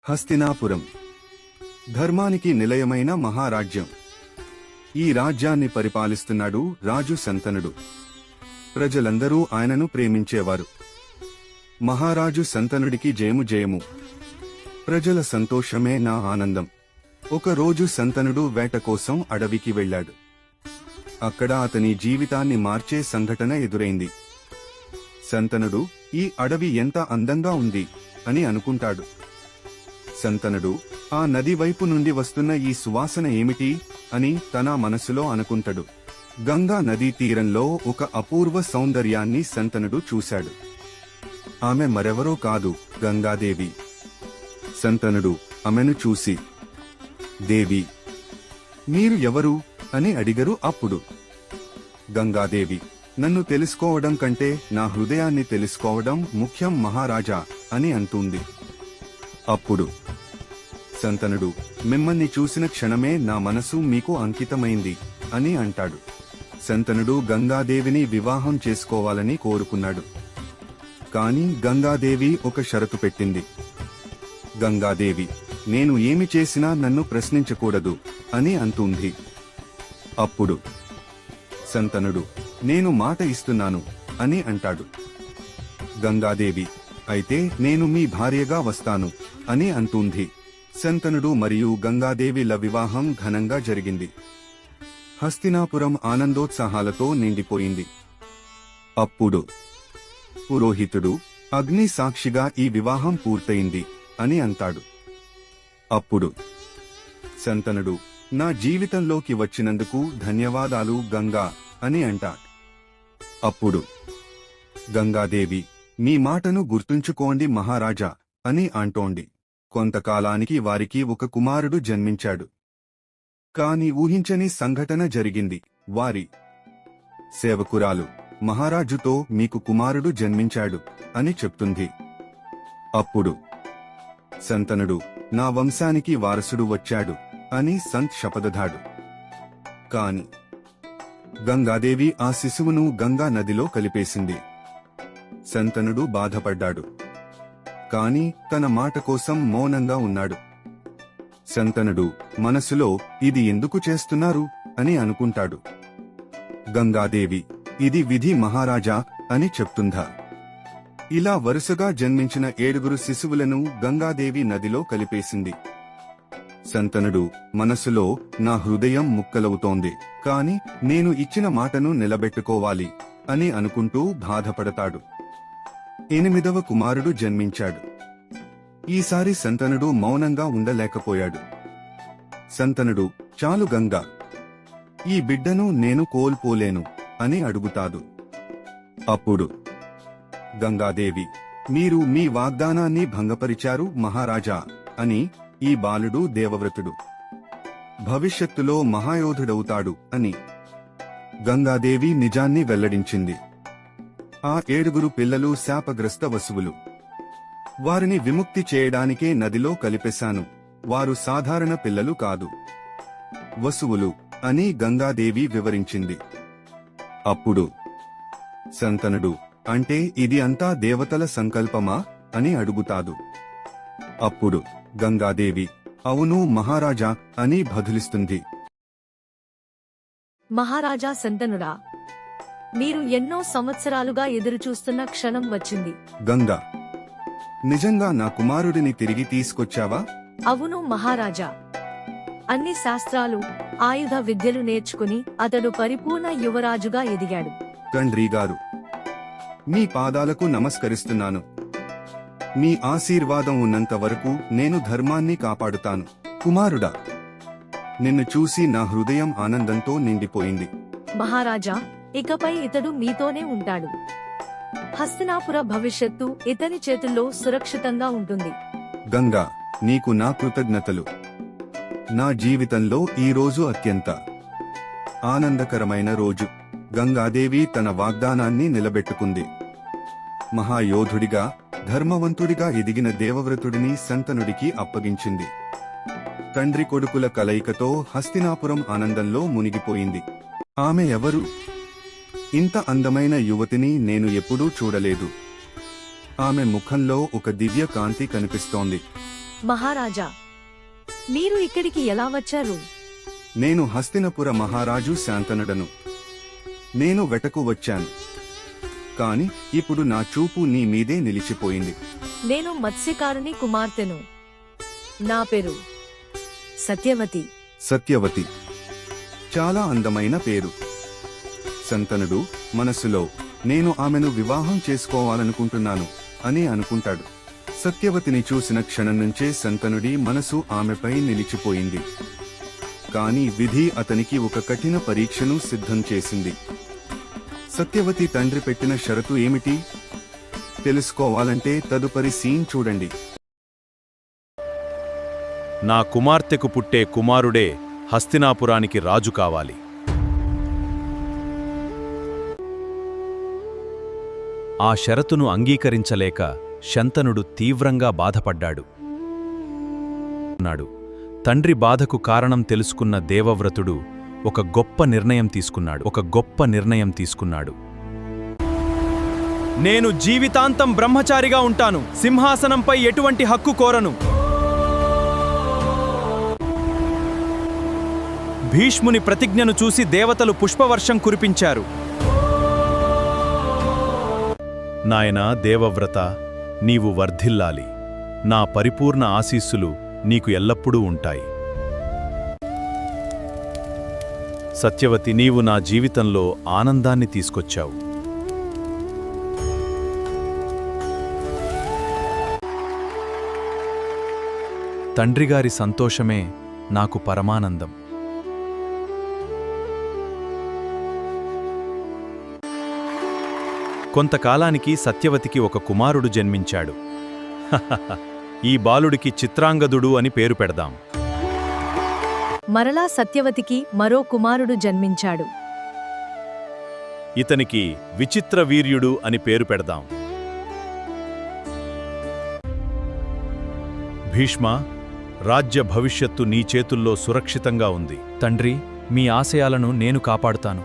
హస్తినాపురం ధర్మానికి నిలయమైన మహారాజ్యం. ఈ రాజ్యాన్ని పరిపాలిస్తున్నాడు రాజు శంతనుడు. ప్రజలందరూ ఆయనను ప్రేమించేవారు. మహారాజు శంతనుడికి జయము జయము. ప్రజల సంతోషమే నా ఆనందం. ఒకరోజు శంతనుడు వేట కోసం అడవికి వెళ్ళాడు. అక్కడ అతని జీవితాన్ని మార్చే సంఘటన ఎదురైంది. శంతనుడు ఈ అడవి ఎంత అందంగా ఉంది అని అనుకుంటాడు. శంతనుడు ఆ నది వైపు నుండి వస్తున్న ఈ సువాసన ఏమిటి అని తన మనసులో అనుకుంటాడు. గంగా నదీ తీరంలో ఒక అపూర్వ సౌందర్యాన్ని శంతనుడు చూశాడు. ఆమె మరెవరో కాదు, గంగాదేవి. శంతనుడు ఆమెను చూసి, దేవి, మీరు ఎవరు అని అడిగరు. అప్పుడు గంగాదేవి, నన్ను తెలుసుకోవడం కంటే నా హృదయాన్ని తెలుసుకోవడం ముఖ్యం మహారాజా అని అంటుంది. అప్పుడు శంతనుడు, మిమ్మల్ని చూసిన క్షణమే నా మనసు మీకు అంకితమైంది అని అంటాడు. శంతనుడు గంగాదేవిని వివాహం చేసుకోవాలని కోరుకున్నాడు. కాని గంగాదేవి ఒక షరతు పెట్టింది. గంగాదేవి, నేను ఏమి చేసినా నన్ను ప్రశ్నించకూడదు అని అంటుంది. అప్పుడు శంతనుడు, నేను మాట ఇస్తున్నాను అని అంటాడు. గంగాదేవి, అయితే నేను మీ భార్యగా వస్తాను అని అంటుంది. శంతనుడు మరియు గంగాదేవిల వివాహం ఘనంగా జరిగింది. హస్తినాపురం ఆనందోత్సాహాలతో నిండిపోయింది. అప్పుడు పురోహితుడు, అగ్ని సాక్షిగా ఈ వివాహం పూర్తయింది అని అంటాడు. అప్పుడు శంతనుడు, నా జీవితంలోకి వచ్చినందుకు ధన్యవాదాలు గంగా అని అంటాడు. అప్పుడు గంగాదేవి, మీ మాటను గుర్తుంచుకోండి మహారాజా అని అంటోంది. కొంతకాలానికి వారికి ఒక కుమారుడు జన్మించాడు. కాని ఊహించని సంఘటన జరిగింది. వారి సేవకురాలు మహారాజుతో మీకు కుమారుడు జన్మించాడు అని చెప్తుంది. అప్పుడు శంతనుడు, నా వంశానికి వారసుడు వచ్చాడు అని సంత్ శపథాడు. కాని గంగాదేవి ఆ శిశువును గంగా నదిలో కలిపేసింది. శంతనుడు బాధపడ్డాడు. కాని తన మాట కోసం మౌనంగా ఉన్నాడు. శంతనుడు మనసులో, ఇది ఎందుకు చేస్తున్నారు అని అనుకుంటాడు. గంగాదేవి, ఇది విధి మహారాజా అని చెప్తుందా. ఇలా వరుసగా జన్మించిన 7 శిశువులను గంగాదేవి నదిలో కలిపేసింది. శంతనుడు మనసులో, నా హృదయం ముక్కలవుతోంది, కాని నేను ఇచ్చిన మాటను నిలబెట్టుకోవాలి అని అనుకుంటూ బాధపడతాడు. 8వ కుమారుడు జన్మించాడు. ఈసారి శంతనుడు మౌనంగా ఉండలేకపోయాడు. శంతనుడు, చాలు గంగా, ఈ బిడ్డను నేను కోల్పోలేను అని అడుగుతాడు. అప్పుడు గంగాదేవి, మీరు మీ వాగ్దానాన్ని భంగపరిచారు మహారాజా అని. ఈ బాలుడు దేవవ్రతుడు, భవిష్యత్తులో మహాయోధుడవుతాడు అని గంగాదేవి నిజాన్ని వెల్లడించింది. ఆ 7 పిల్లలు శాపగ్రస్త వసువులు. వారిని విముక్తి చేయడానికే నదిలో కలిపేశాను. వారు సాధారణ పిల్లలు కాదు, వసువులు అని గంగాదేవి వివరించింది. అప్పుడు శంతనుడు, అంటే ఇది అంతా దేవతల సంకల్పమా అని అడుగుతాడు. అప్పుడు గంగాదేవి, అవును మహారాజా అని బదులిస్తుంది. మహారాజా శంతనుడా, మీరు ఎన్నో సంవత్సరాలుగా ఎదురుచూస్తున్న క్షణం వచ్చింది. గంగా, నిజంగా నా కుమారుడిని తిరిగి తీసుకొచ్చావా? అవును మహారాజా. అన్ని శాస్త్రాలు, ఆయుధ విద్యలు నేర్చుకుని అతడు పరిపూర్ణ యువరాజుగా ఎదిగాడు. తండ్రి గారు, మీ పాదాలకు నమస్కరిస్తున్నాను. మీ ఆశీర్వాదం ఉన్నంత వరకు నేను ధర్మాన్ని కాపాడుతాను. కుమారుడా, నిన్ను చూసి నా హృదయం ఆనందంతో నిండిపోయింది. మహారాజా, ఇకపై ఇతడు మీతోనే ఉంటాడు. హస్తినాపుర భవిష్యత్తు ఇతని చేతుల్లో సురక్షితంగా ఉంటుంది. గంగా, నీకు నా కృతజ్ఞతలు. నా జీవితంలో ఈ రోజు అత్యంత ఆనందకరమైన రోజు. గంగాదేవి తన వాగ్దానాన్ని నిలబెట్టుకుంది. మహాయోధుడిగా, ధర్మవంతుడిగా ఎదిగిన దేవవ్రతుడిని శంతనుడికి అప్పగించింది. తండ్రి కొడుకుల కలయికతో హస్తినాపురం ఆనందంలో మునిగిపోయింది. ఆమె ఎవరు? ఇంత అందమైన యువతిని నేను ఎప్పుడూ చూడలేదు. ఆమె ముఖంలో ఒక దివ్య కాంతి కనిపిస్తోంది. మహారాజా, మీరు ఇక్కడికి ఎలా వచ్చారు? నేను హస్తినపుర మహారాజు శాంతనుడను. నేను వెటకు వచ్చాను. కాని ఇప్పుడు నా చూపు నీ మీదే నిలిచిపోయింది. నేను మత్స్యకారుని కుమార్తెను. నా పేరు సత్యవతి. సత్యవతి చాలా అందమైన పేరు. శంతనుడు మనసులో నేను ఆమెను వివాహం చేసుకోవాలనుకుంటున్నాను అని అనుకుంటాడు. సత్యవతిని చూసిన క్షణం నుంచే శంతనుడి మనసు ఆమెపై నిలిచిపోయింది. కాని విధి అతనికి ఒక కఠిన పరీక్షను సిద్ధం చేసింది. సత్యవతి తండ్రి పెట్టిన షరతు ఏమిటి? తెలుసుకోవాలంటే తదుపరి సీన్ చూడండి. నా కుమార్తెకు పుట్టే కుమారుడే హస్తినాపురానికి రాజు కావాలి. ఆ షరతును అంగీకరించలేక శంతనుడు తీవ్రంగా బాధపడ్డాడు. తండ్రి బాధకు కారణం తెలుసుకున్న దేవవ్రతుడు ఒక గొప్ప నిర్ణయం తీసుకున్నాడు. నేను జీవితాంతం బ్రహ్మచారిగా ఉంటాను. సింహాసనంపై ఎటువంటి హక్కు కోరను. భీష్ముని ప్రతిజ్ఞను చూసి దేవతలు పుష్పవర్షం కురిపించారు. నాయనా దేవవ్రత, నీవు వర్ధిల్లాలి. నా పరిపూర్ణ ఆశీస్సులు నీకు ఎల్లప్పుడూ ఉంటాయి. సత్యవతి, నీవు నా జీవితంలో ఆనందాన్ని తీసుకొచ్చావు. తండ్రిగారి సంతోషమే నాకు పరమానందం. కొంతకాలానికి సత్యవతికి ఒక కుమారుడు జన్మించాడు. ఈ బాలుడికి చిత్రాంగదుడు అని పేరు పెడదాం. మరలా సత్యవతికి మరో కుమారుడు జన్మించాడు. ఇతనికి విచిత్ర వీర్యుడు అని పేరు పెడదాం. భీష్మ, రాజ్య భవిష్యత్తు నీ చేతుల్లో సురక్షితంగా ఉంది. తండ్రి, మీ ఆశయాలను నేను కాపాడుతాను.